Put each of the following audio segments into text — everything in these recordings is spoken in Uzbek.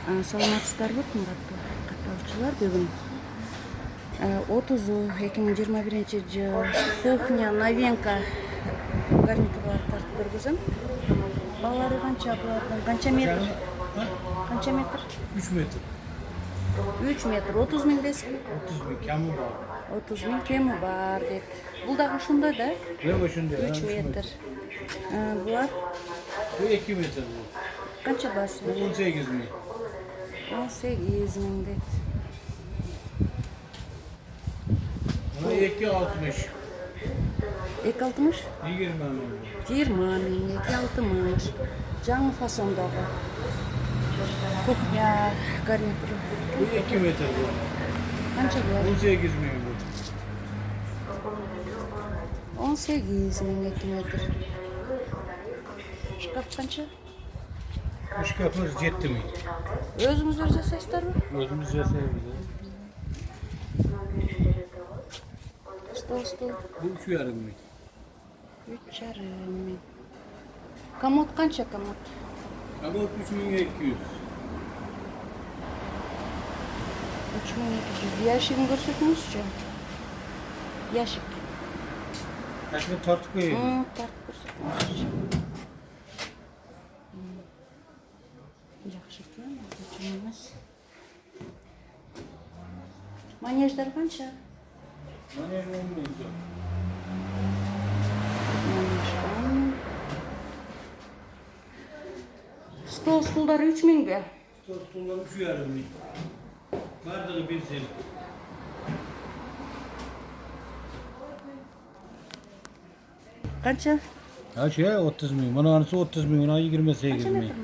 Саламатсыздарбы кымбаттуу катталуучулар? Бүгүн 30 2021 жыл кухня новинка гарнитурларды тартып көргөзөм. Балары канча булардын? Канча метр? Канча метр? 3 метр. 3 метр. 30 миң дейсизби? 30 bin kemi var. 30 миң кеми бар дейт. Бул дагы ушундай да? Yok şimdi. 3 метр. Булар Bu 2 metre bu. канча басы? Bu 18 bin. 18 миң дейт. Buna 2.60. 2.60? 20 bin. 20 миң, 2.60. Жаңы фасондогу кухня гарнитуру. Bu 2 metre bu. Канча булар? 18 bin bu. 18 миң 2 метр. Шкаф канча? Bu şkafımız 7 bin. Өзүңүздөр жасайсыздарбы? Özümüz yaşayabiliriz. Стол. Bu 3,5 bin. 3,5 миң. Комод канча комод? Ama 3200. 3200. Ящигин көрсөтүңүзчү. Ящик. Aslında tartık koyuyor. Тартып көрсөтүңүзчү. Жакшы экен, чоң эмес. Манеждар канча? Bana 10 bin. Столдар 3 миңби? Stollar 3,5 bin. Bardağı 1 sene. Канча? Ha şey 30 bin. Bana anısı 30 bin. Ona 28 Канча bin. метр?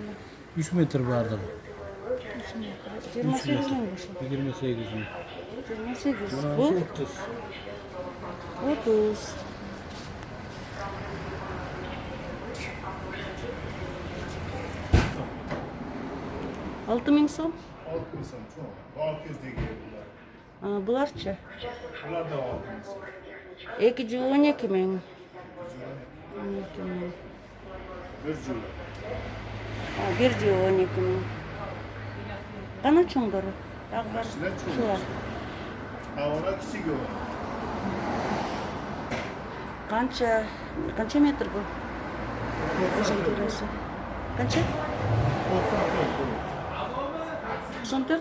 3 metre bardağı. 28 миң болушу. 28 bin. 28. Bana Бул anısı 30. 30. Алты миң сом. 6 insan çok. 600 de geliyorlar. Буларчы? Bunlar da 6 insan. 212 миң. 12 миң. Bir cümle. 112 миң. Кана чоңдору? Дагы бар. Кичиler çok. Ушулар. Ha ona küçük yok. Канча метр бул? Турасы. Канча? 94.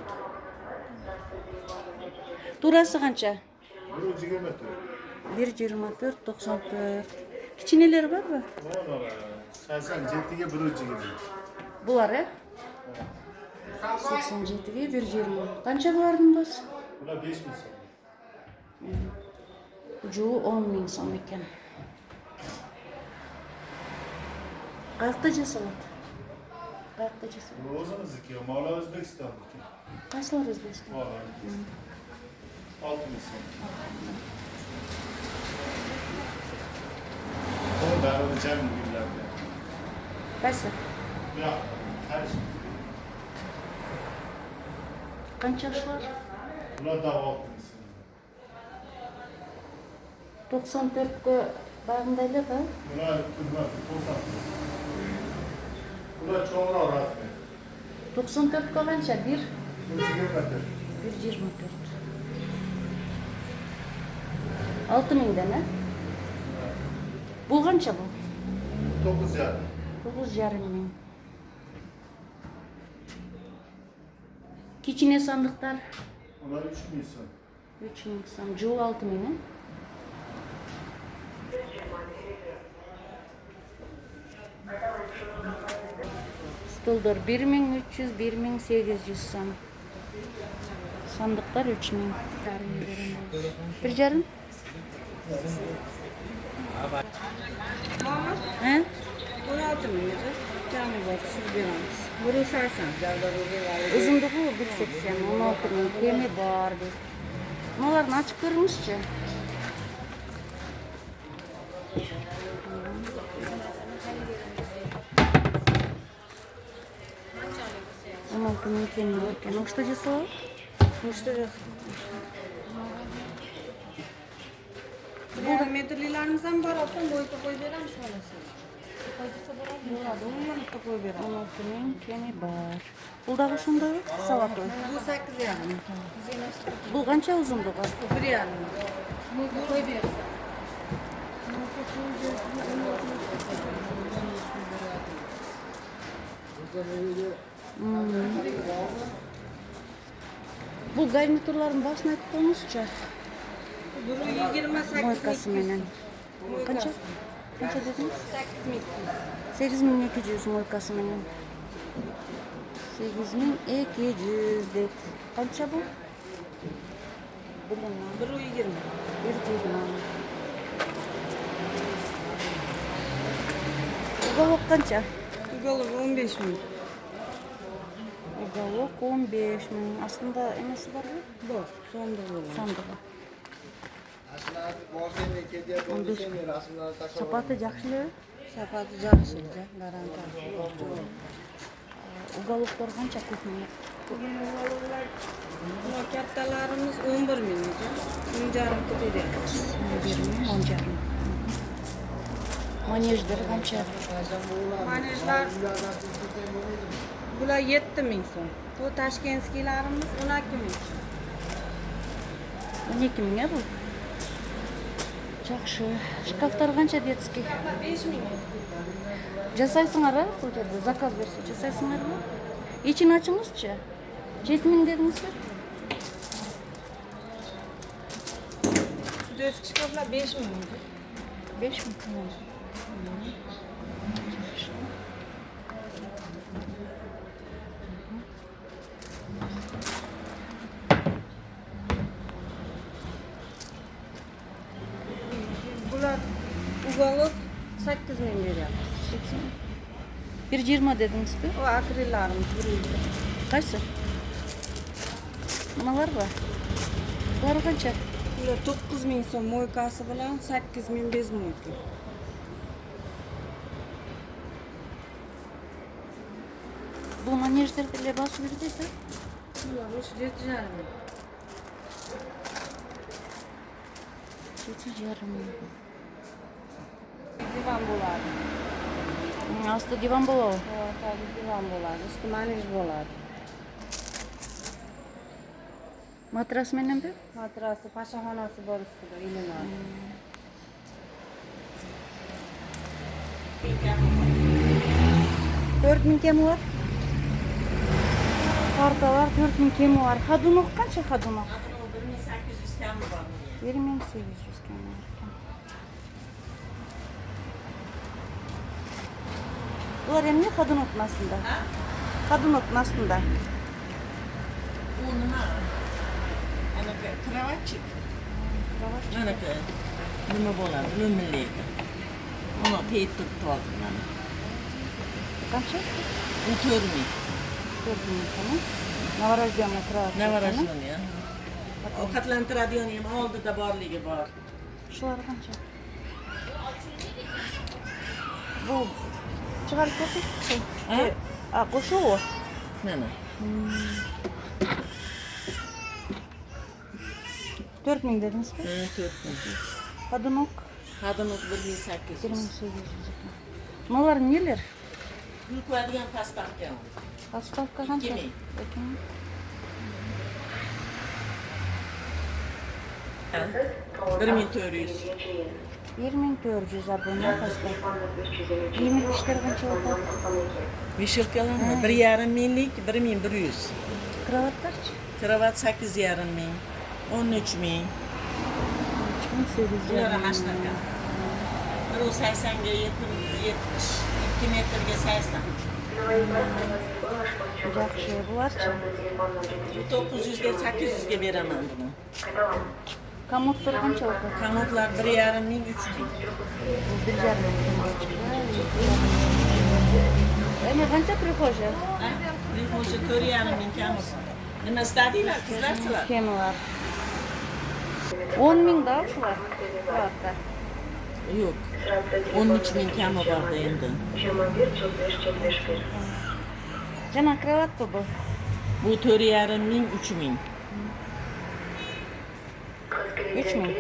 Турасы канча? Bir geometri. 1.24, 94. Кичинелери барбы? Ona 87'ye bir gibi. Булар, 87-ге 1.20. Канча булардын басы? Buna 5 insan. Жуу 10 миң сом экен. Каякта жасалат? Bu o zaman zikiyor. Mağla Özbekistan'daki. Кайсылар Өзбекстан? Mağla. 6 insan. O da öğreneceğim günlerde. Кайсы? Ya her şey. Канча ушулар? Buna da 6 insan. 94-кө багында эле ба? Buna 90. Buna çoğuna razı. 94-кө канча? 1 Bu geometri. 1.24. 6 миңден, Бул канча бул? 9 yer. 9,5 миң. Кичине сандыктар Onlar 3 insan. 3 миң сом. Жуу 6 миң. Столдор 1300, 1800 сом. Сандыктар 3 миң. 1,5. He? 16 mıydı? Canlı bak siz biriniz. Bunu sarsanız Uzunluğu 1.80, 16 миң. Kemi бар дейт. Мыналарды ачып көрүңүзчү. Кеми бар экен. Ушта жасалат? Müşteri yok. Diğer metrelerimizden var olsun boyutu koy veren sonrası. Bo'ladi, 10 minutda qo'yib beraman. 16 ming kemi bor. Buldagi shunday savatli. Bu 8,5. Bu qancha uzunligi? 1,5. Qo'yib bersa. Bu garniturların başına aytib qo'yingizchi. 1,28. Moykası menen. Qancha? Qancha dedingiz? 8,200. 8200 moykası menen. 8200 deb. Qancha bu? Bilmayman. 1,20. 120. Ugovok qancha? Ugovok 15 ming. Ugovok 15 ming. Aslında emasi bor bu? Bor, sonda bo'ladi. Sandığı. Sapatı yaxshi. Sapati yaxshi, garantiya. Ugovoklar qancha ko'pmi? Bu kattalarimiz 11 ming. 10,5 to'laydi. 11 ming, 10,5 ming. Manejlar qancha? Manejlar bular 7 ming so'm. Bu Toshkentskilarimiz 12 ming. 12 ming bu. Yaxshi. Shkaflar qancha detskiy? 5 ming. Jasaysыңар, bu yerda zakaz bersa jasaysыңarmi? İçini açыңызchi. 7 ming dedingizmi? Do'st shkaflar 5 ming. 5 ming. Tamam. Bular ugovok 8 ming beryapmiz. 1,20 dedingizmi? O akrillarimiz 1,20. Qaysi? Bunalar bor. Bular qancha? Bular 9 ming so'm moykasi bilan 8 ming bez moyka. Bu manejlarga libos berdingizmi? Bular o'sha 7,5 ming. 7,5 ming. Divan bo'ladi. Asti divan bo'ladi. Ha, tabii divan bo'ladi. Usti manej bo'ladi. Matras menimmi? Matrasi, pashaxonasi bor ustida ilinadi. 4 ming kemi var. Kartalar 4 ming kemi var. Hadunok qancha hadunok? 1,800 kemi bor. 1,800 kemi var. Bular endi hadunok aslında. Hadunok aslında. U nima? Ana kravatchik. Mana nima bo'ladi? Lo'millaydi. Uni peyt turib oldim mana. Qancha? U 4 ming. 4 ming kemi. Nоворожденный kravat. Nоворожденный. Ovqatlantiradigan ham oldida borligi bor. Shular qancha? Bu chiqarib ko'rsak. A, qo'shuv. Mana. 4 ming dedingizmi? 4 ming. Hadunok Hadinot 1,800. 1,800. Bular neler? Yuklaydigan pastavka. Поставка qancha? 2 ming. 2 ming. 1,400. 1,400 abone поставка. Yemek işleri qancha o'tadi? Mishilkalarmi 1,5 minglik 1,100. Kravatlarchi? Kravat 8,5 ming. 13 ming. 3800. Bular ham ashtaqa. 1,80 ga 70. 2 metrga 80. Yaxshi, bularchi? 900 ga 800 ga beraman buni. Komodlar qancha o'tadi? Komodlar 1,5 ming 3 ming. Bu 1,5 ming chiqadi. Endi qancha prixo'ja? O'sha 4,5 ming kami. Nima istadinglar qizlar sizlar? Kemilar. 10 ming da shular. Kravatlar. Yo'q. 13 ming kami borda endi. Jana kravat bu. Bu 4,5 ming 3 ming. 3 ming.